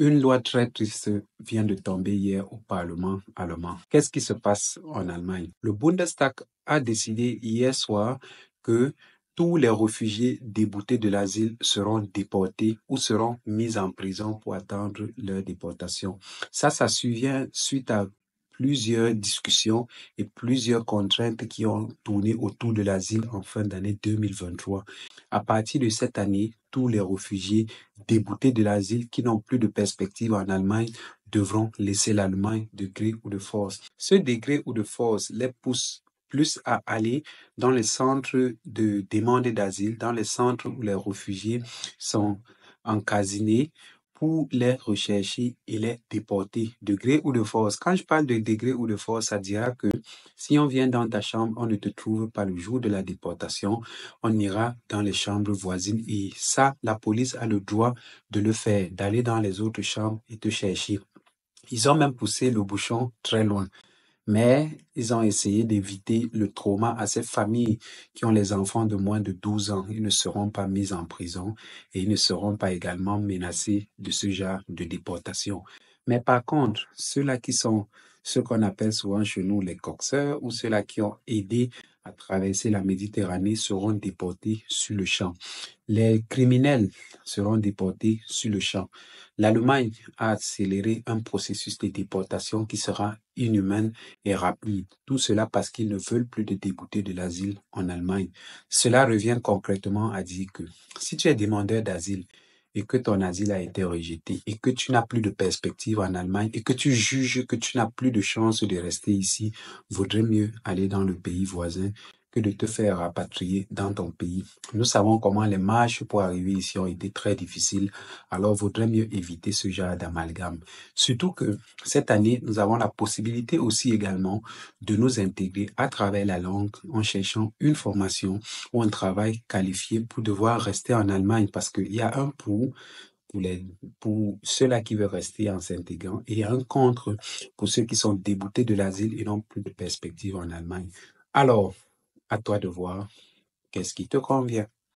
Une loi très triste vient de tomber hier au Parlement allemand. Qu'est-ce qui se passe en Allemagne? Le Bundestag a décidé hier soir que tous les réfugiés déboutés de l'asile seront déportés ou seront mis en prison pour attendre leur déportation. Ça survient suite à plusieurs discussions et plusieurs contraintes qui ont tourné autour de l'asile en fin d'année 2023. À partir de cette année, tous les réfugiés déboutés de l'asile qui n'ont plus de perspective en Allemagne devront laisser l'Allemagne de gré ou de force. Ce degré ou de force les pousse plus à aller dans les centres de demande d'asile, dans les centres où les réfugiés sont encasinés pour les rechercher et les déporter de gré ou de force. Quand je parle de degré ou de force, ça dira que si on vient dans ta chambre, on ne te trouve pas le jour de la déportation, on ira dans les chambres voisines et ça, la police a le droit de le faire, d'aller dans les autres chambres et te chercher. Ils ont même poussé le bouchon très loin. Mais ils ont essayé d'éviter le trauma à ces familles qui ont les enfants de moins de 12 ans. Ils ne seront pas mis en prison et ils ne seront pas également menacés de ce genre de déportation. Mais par contre, ceux-là qui sont ceux qu'on appelle souvent chez nous les coxeurs ou ceux-là qui ont aidé à traverser la Méditerranée seront déportés sur le champ. Les criminels seront déportés sur le champ. L'Allemagne a accéléré un processus de déportation qui sera inhumain et rapide. Tout cela parce qu'ils ne veulent plus de déboutés de l'asile en Allemagne. Cela revient concrètement à dire que si tu es demandeur d'asile et que ton asile a été rejeté et que tu n'as plus de perspective en Allemagne et que tu juges que tu n'as plus de chance de rester ici, vaudrait mieux aller dans le pays voisin que de te faire rapatrier dans ton pays. Nous savons comment les marches pour arriver ici ont été très difficiles, alors vaudrait mieux éviter ce genre d'amalgame. Surtout que cette année, nous avons la possibilité aussi également de nous intégrer à travers la langue en cherchant une formation ou un travail qualifié pour devoir rester en Allemagne parce qu'il y a un pour ceux-là qui veulent rester en s'intégrant et un contre pour ceux qui sont déboutés de l'asile et n'ont plus de perspective en Allemagne. Alors, à toi de voir qu'est-ce qui te convient.